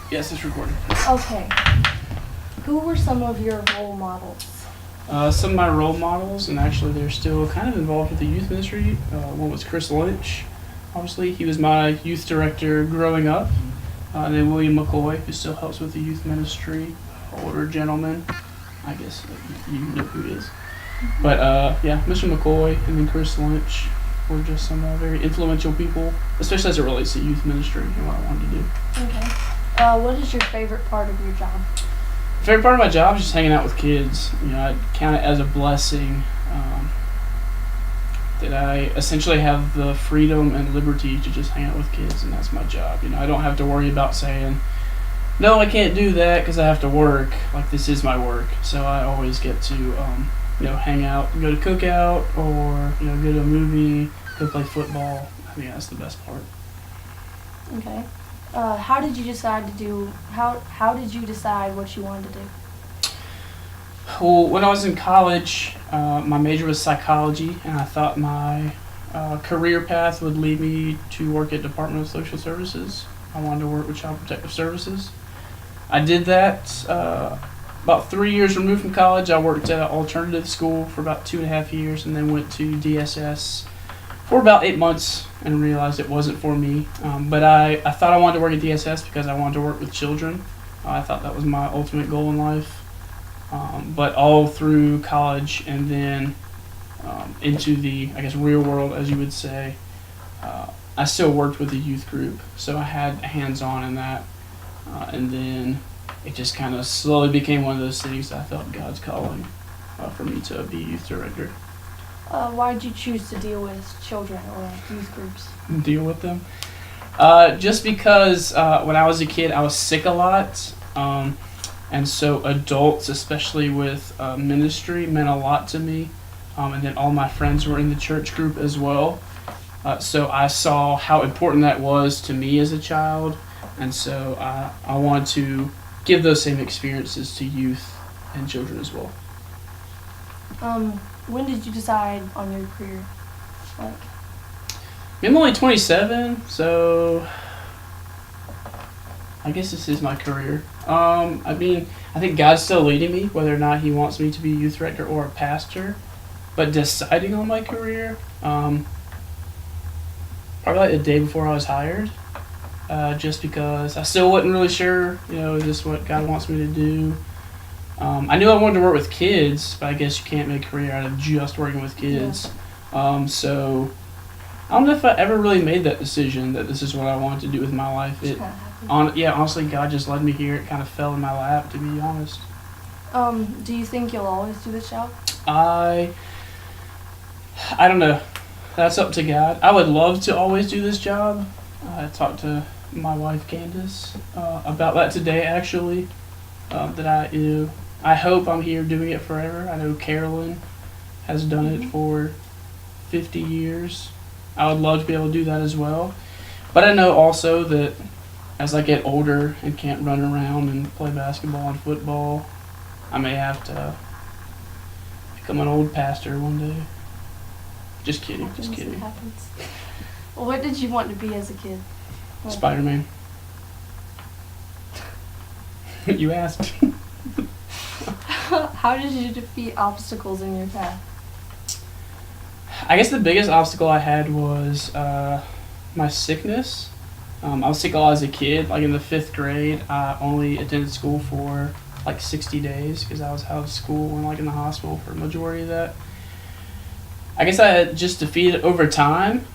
Yes, it's recorded. Okay. Who were some of your role models? Some of my role models, and actually they're still kind of involved with the youth ministry. One was Chris Lynch. Obviously, he was my youth director growing up. And then William McCoy, who still helps with the youth ministry, older gentleman. I guess you know who he is. But yeah, Mr. McCoy and then Chris Lynch were just some very influential people, especially as it relates to youth ministry and what I wanted to do. Okay. What is your favorite part of your job? Favorite part of my job is just hanging out with kids. You know, I count it as a blessing that I essentially have the freedom and liberty to just hang out with kids, and that's my job. You know, I don't have to worry about saying, no, I can't do that because I have to work. Like, this is my work. So I always get to, hang out, go to cookout, or, go to a movie, go play football. I think that's the best part. Okay. How did you decide what you wanted to do? Well, when I was in college, my major was psychology, and I thought my career path would lead me to work at Department of Social Services. I wanted to work with Child Protective Services. I did that about 3 years removed from college. I worked at an alternative school for about 2.5 years, and then went to DSS for about 8 months and realized it wasn't for me. But I thought I wanted to work at DSS because I wanted to work with children. I thought that was my ultimate goal in life. But all through college and then into the, real world, as you would say, I still worked with the youth group. So I had hands-on in that. And then it just kind of slowly became one of those things that I felt God's calling for me to be youth director. Why did you choose to deal with children or youth groups? Deal with them? Just because when I was a kid, I was sick a lot. And so adults, especially with ministry, meant a lot to me. And then all my friends were in the church group as well. So I saw how important that was to me as a child. And so I wanted to give those same experiences to youth and children as well. When did you decide on your career? I'm only 27, so I guess this is my career. I think God's still leading me, whether or not He wants me to be a youth director or a pastor. But deciding on my career, probably like the day before I was hired, just because I still wasn't really sure, is this what God wants me to do? I knew I wanted to work with kids, but I guess you can't make a career out of just working with kids. Yeah. So I don't know if I ever really made that decision that this is what I wanted to do with my life. Honestly, God just led me here. It kind of fell in my lap, to be honest. Do you think you'll always do this job? I don't know. That's up to God. I would love to always do this job. I talked to my wife, Candace, about that today, actually. I hope I'm here doing it forever. I know Carolyn has done it for 50 years. I would love to be able to do that as well. But I know also that as I get older and can't run around and play basketball and football, I may have to become an old pastor one day. Just kidding. It happens. Well, what did you want to be as a kid? Spider-Man. You asked. How did you defeat obstacles in your path? I guess the biggest obstacle I had was my sickness. I was sick a lot as a kid. Like in the 5th grade, I only attended school for like 60 days because I was out of school and in the hospital for the majority of that. I guess I had just defeated it over time,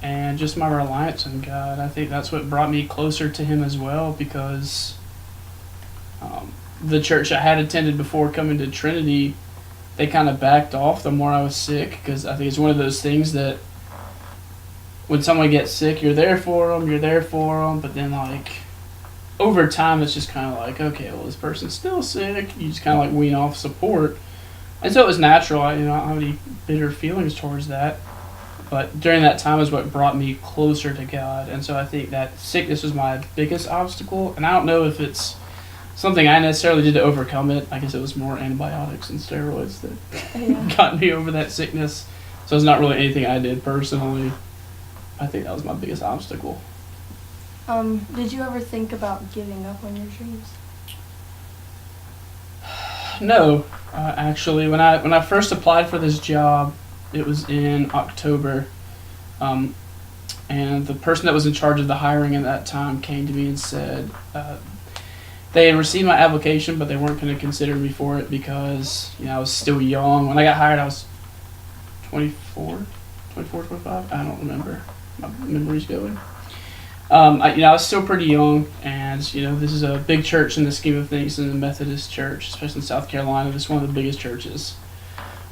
and just my reliance on God. I think that's what brought me closer to Him as well, because the church I had attended before coming to Trinity, they kind of backed off the more I was sick, because I think it's one of those things that when someone gets sick, you're there for them, but then over time it's just kind of okay, well, this person's still sick. You just kind of wean off support. And so it was natural. I don't have any bitter feelings towards that. But during that time is what brought me closer to God. And so I think that sickness was my biggest obstacle. And I don't know if it's something I necessarily did to overcome it. I guess it was more antibiotics and steroids that got me over that sickness. So it's not really anything I did personally. I think that was my biggest obstacle. Did you ever think about giving up on your dreams? No, actually, when I first applied for this job, it was in October, um, and the person that was in charge of the hiring at that time came to me and said they had received my application, but they weren't going to consider me for it because I was still young. When I got hired, I was 24, 25. I don't remember. My memory's going. I was still pretty young, and this is a big church in the scheme of things, in the Methodist Church, especially in South Carolina. This is one of the biggest churches.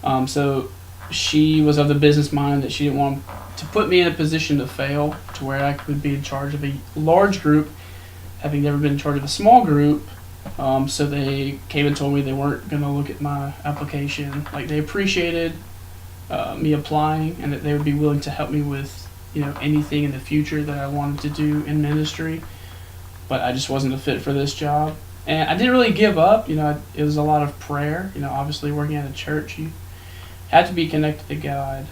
So she was of the business mind that she didn't want to put me in a position to fail, to where I could be in charge of a large group, having never been in charge of a small group. So they came and told me they weren't going to look at my application. Like, they appreciated me applying, and that they would be willing to help me with anything in the future that I wanted to do in ministry, but I just wasn't a fit for this job. And I didn't really give up. It was a lot of prayer. Obviously working at a church, you have to be connected to God.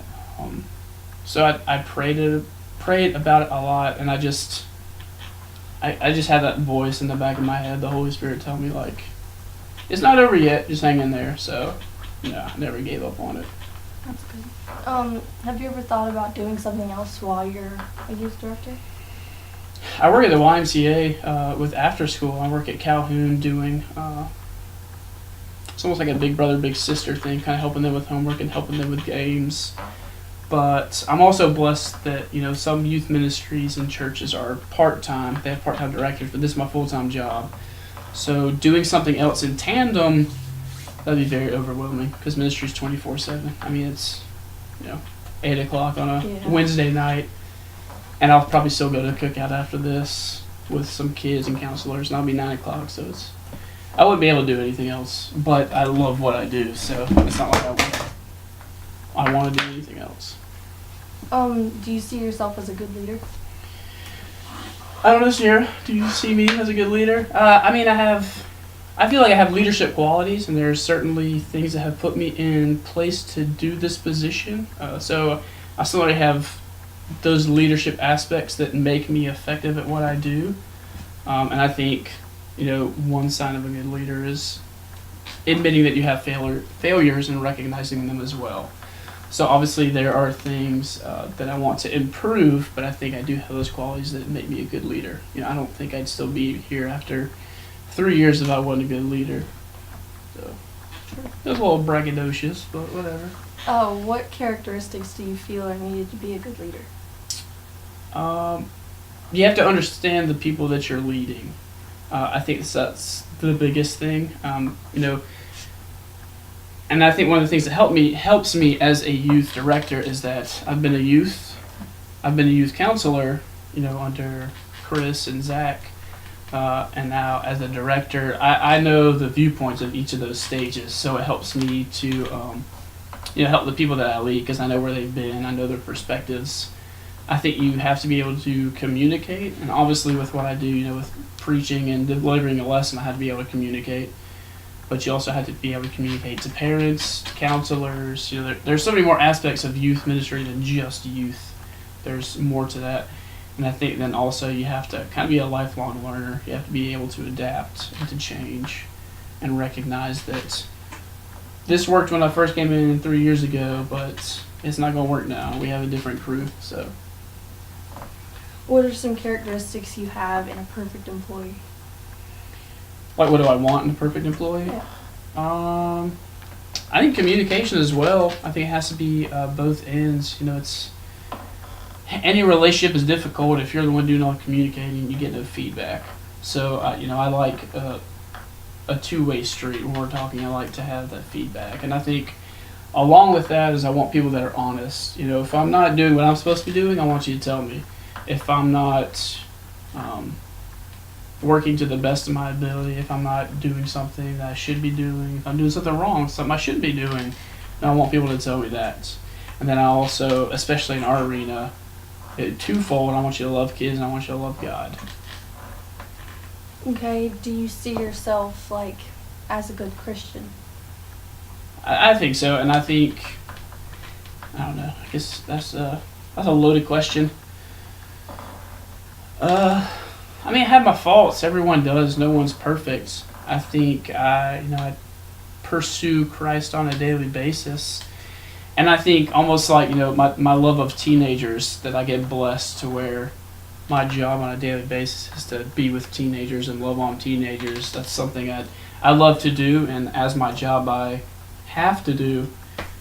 So I prayed about it a lot, and I just had that voice in the back of my head, the Holy Spirit, tell me, like, it's not over yet, just hang in there. So I never gave up on it. That's good. Have you ever thought about doing something else while you're a youth director? I work at the YMCA with after school. I work at Calhoun doing it's almost like a big brother, big sister thing, kind of helping them with homework and helping them with games. But I'm also blessed that some youth ministries and churches are part-time. They have part-time directors, but this is my full-time job. So doing something else in tandem, that'd be very overwhelming, because ministry is 24/7. I mean, it's 8 o'clock on a Wednesday night, and I'll probably still go to a cookout after this with some kids and counselors, and I'll be 9 o'clock, so I wouldn't be able to do anything else. But I love what I do, so it's not like I want to do anything else. Do you see yourself as a good leader? I don't know, Sierra. Do you see me as a good leader? I feel like I have leadership qualities, and there's certainly things that have put me in place to do this position. So I still already have those leadership aspects that make me effective at what I do. And I think, one sign of a good leader is admitting that you have failures and recognizing them as well. So obviously there are things that I want to improve, but I think I do have those qualities that make me a good leader. I don't think I'd still be here after 3 years if I wasn't a good leader. So it was a little braggadocious, but whatever. What characteristics do you feel are needed to be a good leader? You have to understand the people that you're leading. I think that's the biggest thing. And I think one of the things that helps me as a youth director is that I've been a youth counselor, under Chris and Zach, and now as a director, I know the viewpoints of each of those stages, so it helps me to help the people that I lead, because I know where they've been, I know their perspectives. I think you have to be able to communicate, and obviously with what I do, with preaching and delivering a lesson, I have to be able to communicate. But you also have to be able to communicate to parents, to counselors. There's so many more aspects of youth ministry than just youth. There's more to that. And I think then also you have to kind of be a lifelong learner. You have to be able to adapt and to change and recognize that this worked when I first came in 3 years ago, but it's not going to work now. We have a different crew, so. What are some characteristics you have in a perfect employee? Like, what do I want in a perfect employee? Yeah. I think communication as well. I think it has to be both ends. It's any relationship is difficult if you're the one doing all the communicating. You get no feedback. So I like a two-way street when we're talking. I like to have that feedback, and I think along with that is I want people that are honest. If I'm not doing what I'm supposed to be doing, I want you to tell me. If I'm not working to the best of my ability, if I'm not doing something that I should be doing, if I'm doing something wrong, something I shouldn't be doing, then I want people to tell me that. And then I also, especially in our arena, twofold, I want you to love kids and I want you to love God. Okay, do you see yourself as a good Christian? I think so, and I think, I don't know, I guess that's a loaded question. I mean, I have my faults. Everyone does. No one's perfect. I think I pursue Christ on a daily basis. And I think almost like, my love of teenagers, that I get blessed to where my job on a daily basis is to be with teenagers and love on teenagers. That's something I love to do, and as my job I have to do.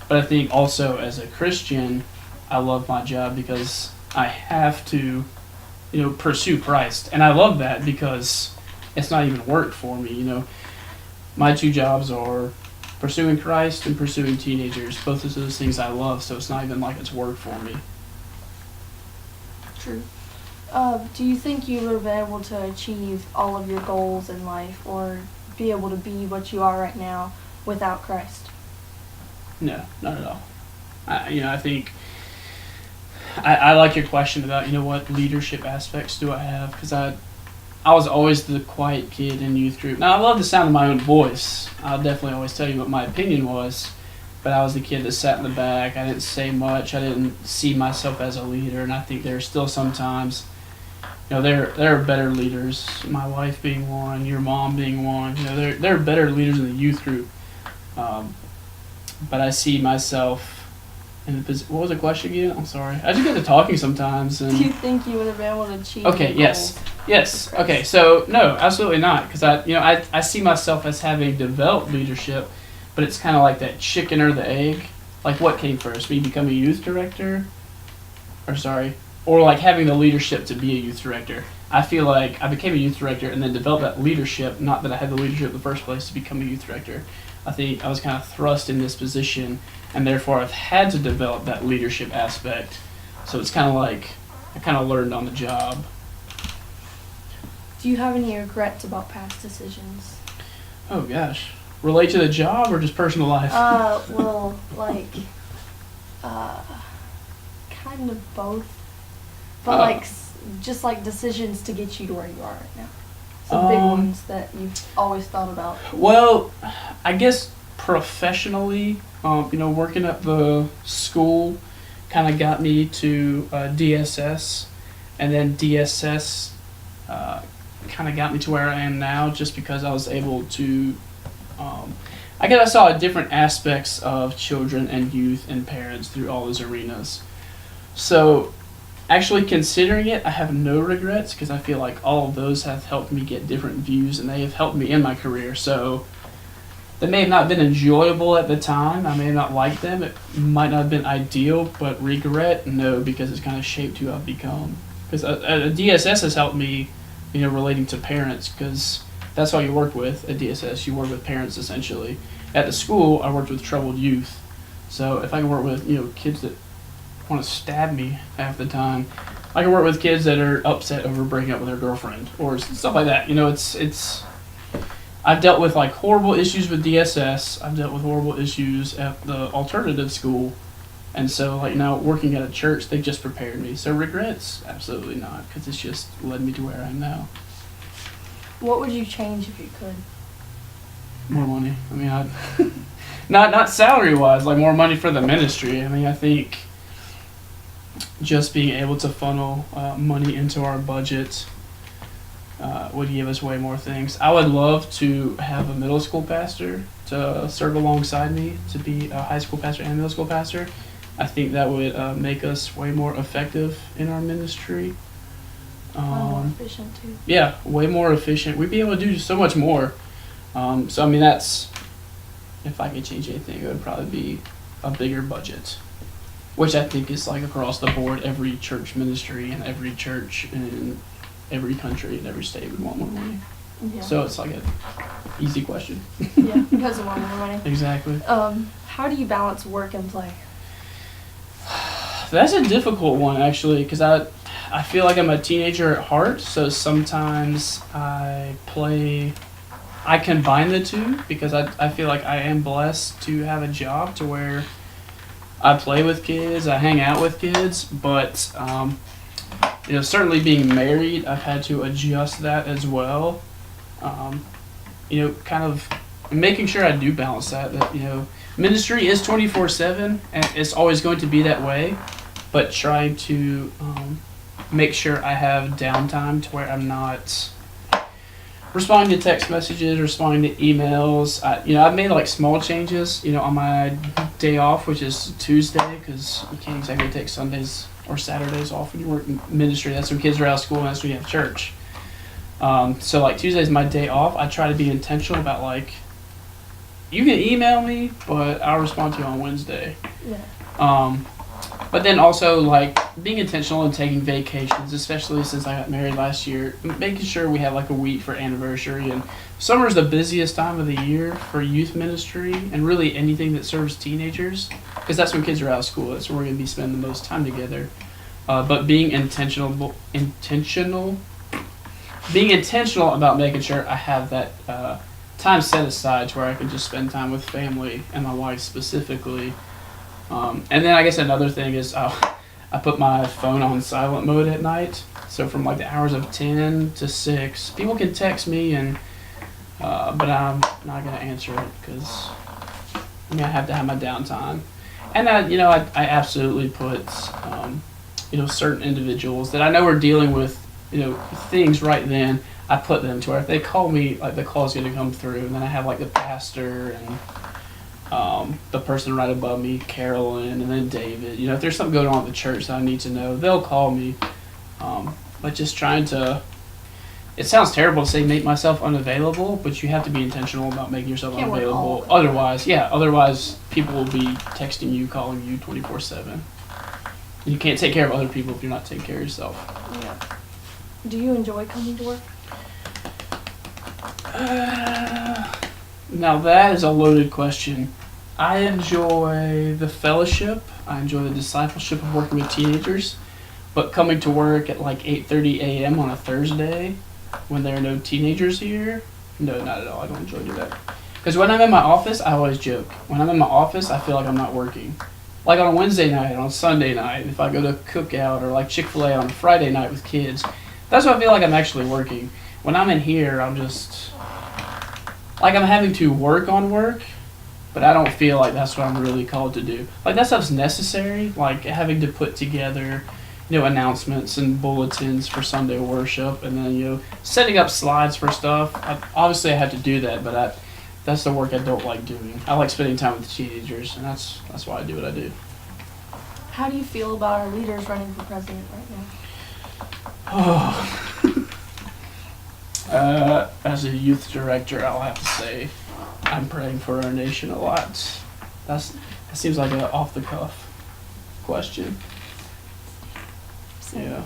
But I think also as a Christian, I love my job because I have to, pursue Christ. And I love that because it's not even work for me. My two jobs are pursuing Christ and pursuing teenagers. Both of those things I love, so it's not even like it's work for me. True. Do you think you would have been able to achieve all of your goals in life or be able to be what you are right now without Christ? No, not at all. I think I like your question about, what leadership aspects do I have? Because I was always the quiet kid in youth group. Now, I love the sound of my own voice. I'll definitely always tell you what my opinion was. But I was the kid that sat in the back. I didn't say much. I didn't see myself as a leader. And I think there's still sometimes, there are better leaders. My wife being one, your mom being one. There are better leaders in the youth group. But I see myself in the position. What was the question again? I'm sorry. I just get to talking sometimes. And do you think you would have been able to achieve okay, your goals? Yes. Okay, so no, absolutely not. Because I see myself as having developed leadership, but it's kind of like that chicken or the egg. Like, what came first? Me becoming a youth director? Or like having the leadership to be a youth director. I feel like I became a youth director and then developed that leadership, not that I had the leadership in the first place to become a youth director. I think I was kind of thrust in this position, and therefore I've had to develop that leadership aspect. So it's kind of like I kind of learned on the job. Do you have any regrets about past decisions? Oh gosh. Relate to the job or just personal life? Well, kind of both. But just like decisions to get you to where you are right now. Some big ones that you've always thought about. Well, I guess professionally, working at the school kind of got me to DSS, and then DSS kind of got me to where I am now, just because I was able to. I guess I saw different aspects of children and youth and parents through all those arenas. So, actually considering it, I have no regrets because I feel like all of those have helped me get different views, and they have helped me in my career. So, they may have not been enjoyable at the time. I may have not liked them. It might not have been ideal, but regret, no, because it's kind of shaped who I've become. Because DSS has helped me, relating to parents, because that's all you work with at DSS. You work with parents, essentially. At the school, I worked with troubled youth. So if I can work with, kids that want to stab me half the time, I can work with kids that are upset over breaking up with their girlfriend or stuff like that. It's I've dealt with horrible issues with DSS. I've dealt with horrible issues at the alternative school. And so now working at a church, they just prepared me. So regrets? Absolutely not, because it's just led me to where I am now. What would you change if you could? More money. I mean, not salary-wise, more money for the ministry. I mean, I think just being able to funnel money into our budget would give us way more things. I would love to have a middle school pastor to serve alongside me, to be a high school pastor and middle school pastor. I think that would make us way more effective in our ministry. More efficient too. Yeah, way more efficient. We'd be able to do so much more. So I mean, that's, if I could change anything, it would probably be a bigger budget, which I think is across the board. Every church ministry and every church in every country and every state would want more money. Yeah. So it's an easy question. Yeah, because of more money. Exactly. How do you balance work and play? That's a difficult one, actually, because I feel like I'm a teenager at heart, so sometimes I combine the two, because I feel like I am blessed to have a job to where I play with kids, I hang out with kids, but certainly being married, I've had to adjust that as well. Kind of making sure I do balance that ministry is 24/7, and it's always going to be that way, but trying to make sure I have downtime to where I'm not responding to text messages, responding to emails. I've made like small changes, on my day off, which is Tuesday, because you can't exactly take Sundays or Saturdays off when you work in ministry. That's when kids are out of school and that's when you have church. So like Tuesday's my day off. I try to be intentional about like, you can email me, but I'll respond to you on Wednesday. Yeah. But then also like being intentional and taking vacations, especially since I got married last year, making sure we have like a week for anniversary. And summer is the busiest time of the year for youth ministry and really anything that serves teenagers, because that's when kids are out of school. That's where we're going to be spending the most time together. But being intentional about making sure I have that time set aside to where I can just spend time with family and my wife specifically. And then I guess another thing is I put my phone on silent mode at night. So from like the hours of 10 to 6, people can text me, but I'm not going to answer it because I have to have my downtime. And I absolutely put certain individuals that I know are dealing with things right then. I put them to where if they call me, like the call's going to come through, and then I have like the pastor and the person right above me, Carolyn, and then David. If there's something going on at the church that I need to know, they'll call me. But just trying to, it sounds terrible to say make myself unavailable, but you have to be intentional about making yourself Can't work unavailable. all Otherwise people will be texting you, calling you 24/7. You can't take care of other people if you're not taking care of yourself. Yeah. Do you enjoy coming to work? Now that is a loaded question. I enjoy the fellowship. I enjoy the discipleship of working with teenagers. But coming to work at like 8:30 a.m. on a Thursday when there are no teenagers here, no, not at all. I don't enjoy doing that. Because when I'm in my office, I always joke. When I'm in my office, I feel like I'm not working. Like on a Wednesday night, on Sunday night, if I go to cookout, or like Chick-fil-A on a Friday night with kids, that's when I feel like I'm actually working. When I'm in here, I'm just like I'm having to work on work, but I don't feel like that's what I'm really called to do. Like that stuff's necessary, like having to put together, announcements and bulletins for Sunday worship, and then setting up slides for stuff. Obviously, I have to do that, but that's the work I don't like doing. I like spending time with teenagers, and that's why I do what I do. How do you feel about our leaders running for president right now? As a youth director, I'll have to say I'm praying for our nation a lot. That seems like an off-the-cuff question. So, Yeah.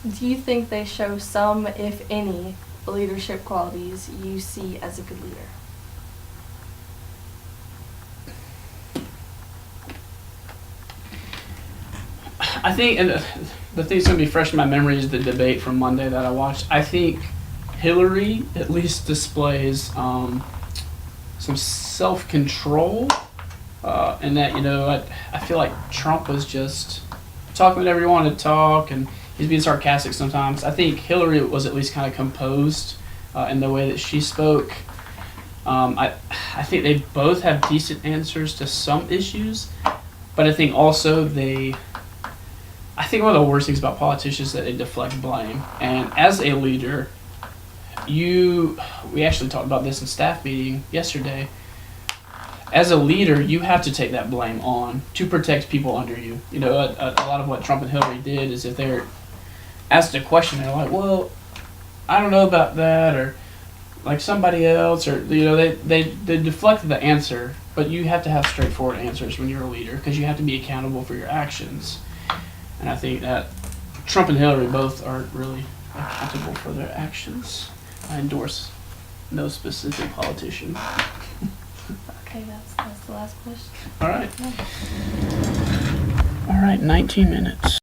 do you think they show some, if any, leadership qualities you see as a good leader? I think, and the thing that's going to be fresh in my memory is the debate from Monday that I watched. I think Hillary at least displays some self-control, and that, I feel like Trump was just talking whenever he wanted to talk, and he's being sarcastic sometimes. I think Hillary was at least kind of composed in the way that she spoke. I think they both have decent answers to some issues, but I think also I think one of the worst things about politicians is that they deflect blame. And as a leader, we actually talked about this in staff meeting yesterday. As a leader, you have to take that blame on to protect people under you. A lot of what Trump and Hillary did is if they're asked a question, they're like, well, I don't know about that, or like somebody else, or, they deflect the answer, but you have to have straightforward answers when you're a leader because you have to be accountable for your actions. And I think that Trump and Hillary both aren't really accountable for their actions. I endorse no specific politician. Okay, that's the last question. All right. Yeah. All right, 19 minutes.